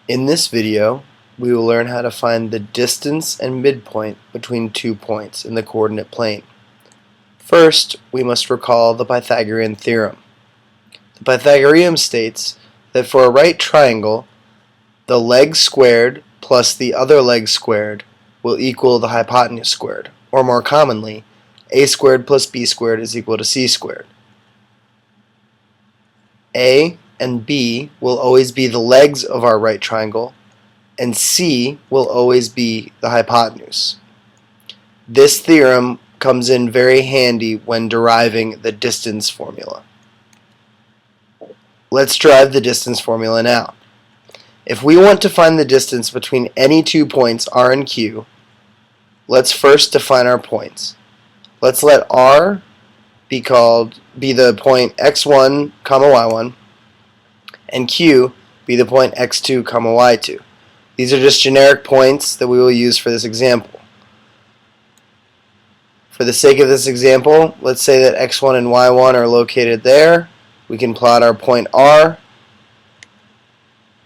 In this video, we will learn how to find the distance and midpoint between 2 points in the coordinate plane. First, we must recall the Pythagorean theorem. The Pythagorean states that for a right triangle, the leg squared plus the other leg squared will equal the hypotenuse squared, or more commonly, a squared plus b squared is equal to c squared. A and B will always be the legs of our right triangle, and C will always be the hypotenuse. This theorem comes in very handy when deriving the distance formula. Let's derive the distance formula now. If we want to find the distance between any 2 points R and Q, let's first define our points. Let's let R be the point x1, y1, and Q be the point x2, y2. These are just generic points that we will use for this example. For the sake of this example, let's say that x1 and y1 are located there. We can plot our point R.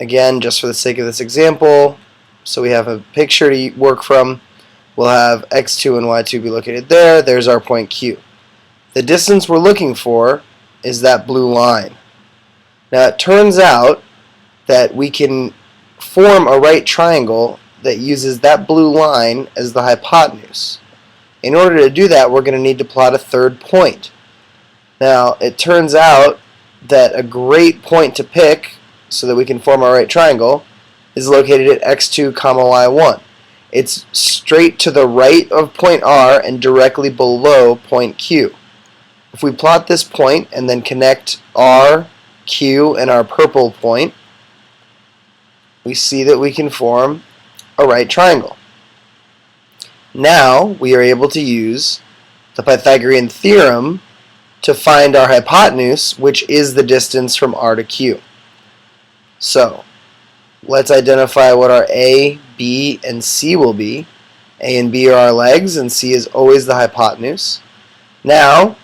Again, just for the sake of this example, so we have a picture to work from, we'll have x2 and y2 be located there. There's our point Q. The distance we're looking for is that blue line. Now it turns out that we can form a right triangle that uses that blue line as the hypotenuse. In order to do that, we're going to need to plot a third point. Now it turns out that a great point to pick so that we can form our right triangle is located at x2, y1. It's straight to the right of point R and directly below point Q. If we plot this point and then connect R, Q, and our purple point, we see that we can form a right triangle. Now we are able to use the Pythagorean theorem to find our hypotenuse, which is the distance from R to Q. So let's identify what our A, B, and C will be. A and B are our legs, and C is always the hypotenuse. Now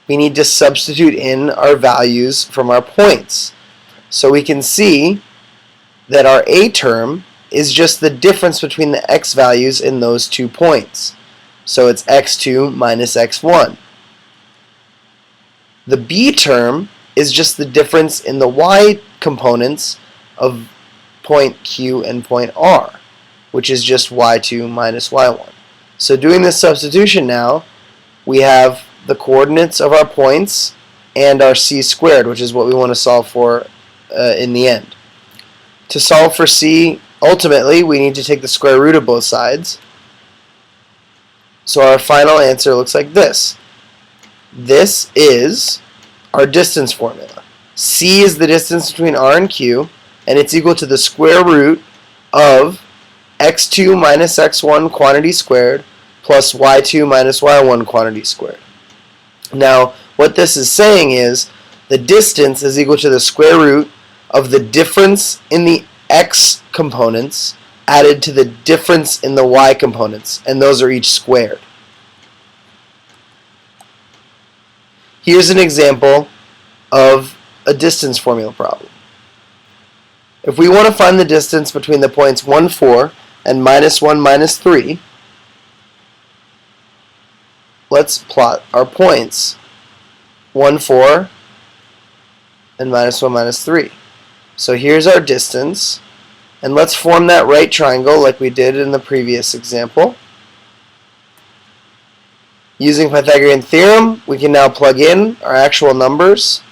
we need to substitute in our values from our points. So we can see that our A term is just the difference between the x values in those 2 points. So it's x2 minus x1. The B term is just the difference in the y components of point Q and point R, which is just y2 minus y1. So doing this substitution now, we have the coordinates of our points and our c squared, which is what we want to solve for in the end. To solve for c, ultimately, we need to take the square root of both sides. So our final answer looks like this. This is our distance formula. C is the distance between R and Q, and it's equal to the square root of x2 minus x1 quantity squared plus y2 minus y1 quantity squared. Now, what this is saying is the distance is equal to the square root of the difference in the x components added to the difference in the y components, and those are each squared. Here's an example of a distance formula problem. If we want to find the distance between the points 1, 4 and minus 1, minus 3, let's plot our points 1, 4 and minus 1, minus 3. So here's our distance, and let's form that right triangle like we did in the previous example. Using Pythagorean theorem, we can now plug in our actual numbers.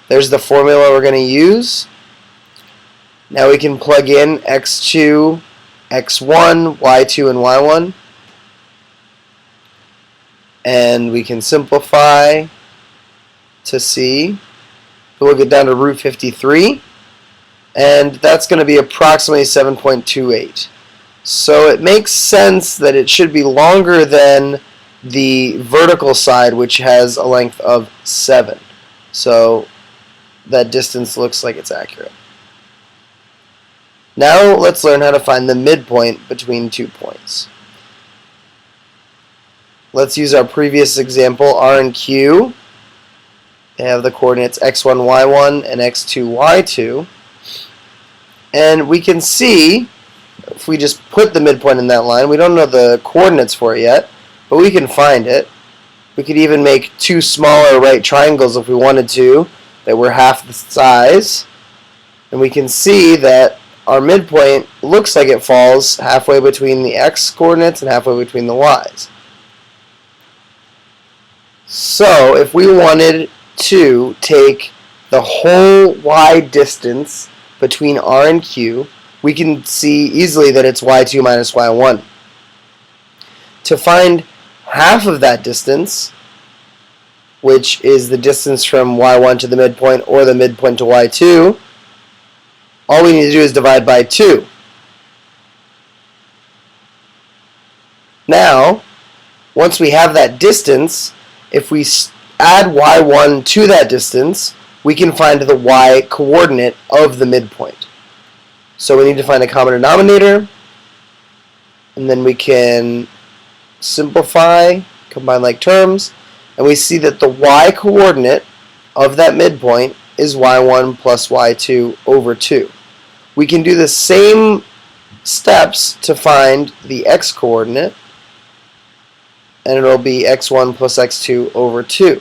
There's the formula we're going to use. Now we can plug in x2, x1, y2, and y1. And we can simplify to c. We'll get down to root 53. And that's going to be approximately 7.28. So it makes sense that it should be longer than the vertical side, which has a length of 7. So that distance looks like it's accurate. Now let's learn how to find the midpoint between 2 points. Let's use our previous example, R and Q. They have the coordinates x1, y1, and x2, y2. And we can see, if we just put the midpoint in that line, we don't know the coordinates for it yet, but we can find it. We could even make two smaller right triangles if we wanted to, that were half the size. And we can see that our midpoint looks like it falls halfway between the x coordinates and halfway between the y's. So if we wanted to take the whole y distance between r and q, we can see easily that it's y2 minus y1. To find half of that distance, which is the distance from y1 to the midpoint or the midpoint to y2, all we need to do is divide by 2. Now, once we have that distance, if we add y1 to that distance, we can find the y coordinate of the midpoint. So we need to find a common denominator, and then we can simplify, combine like terms, and we see that the y coordinate of that midpoint is y1 plus y2 over 2. We can do the same steps to find the x coordinate, and it'll be x1 plus x2 over 2.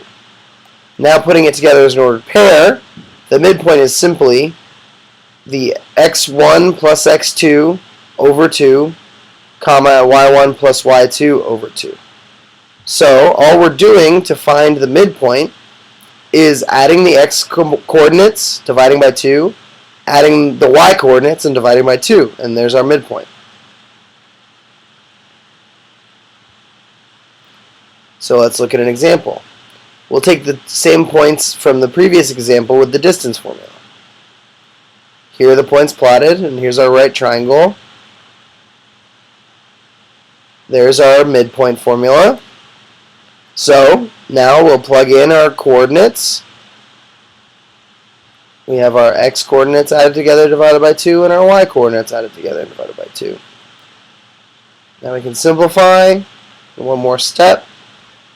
Now putting it together as an ordered pair, the midpoint is simply the x1 plus x2 over 2, comma y1 plus y2 over 2. So all we're doing to find the midpoint is adding the x coordinates, dividing by 2, adding the y coordinates and dividing by 2, and there's our midpoint. So let's look at an example. We'll take the same points from the previous example with the distance formula. Here are the points plotted, and here's our right triangle. There's our midpoint formula. So now we'll plug in our coordinates. We have our x coordinates added together divided by 2 and our y coordinates added together divided by 2. Now we can simplify. One more step.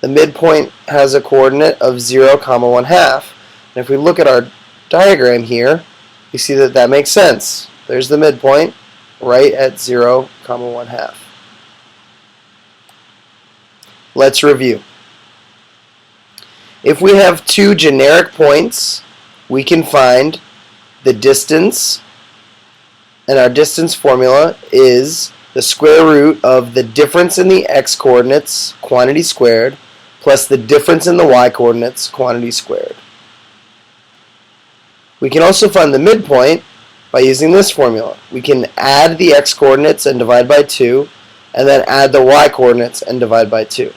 The midpoint has a coordinate of 0, 1 half. And if we look at our diagram here, you see that that makes sense. There's the midpoint right at 0, 1 half. Let's review. If we have two generic points, we can find the distance, and our distance formula is the square root of the difference in the x coordinates, quantity squared, plus the difference in the y coordinates, quantity squared. We can also find the midpoint by using this formula. We can add the x coordinates and divide by 2, and then add the y coordinates and divide by 2.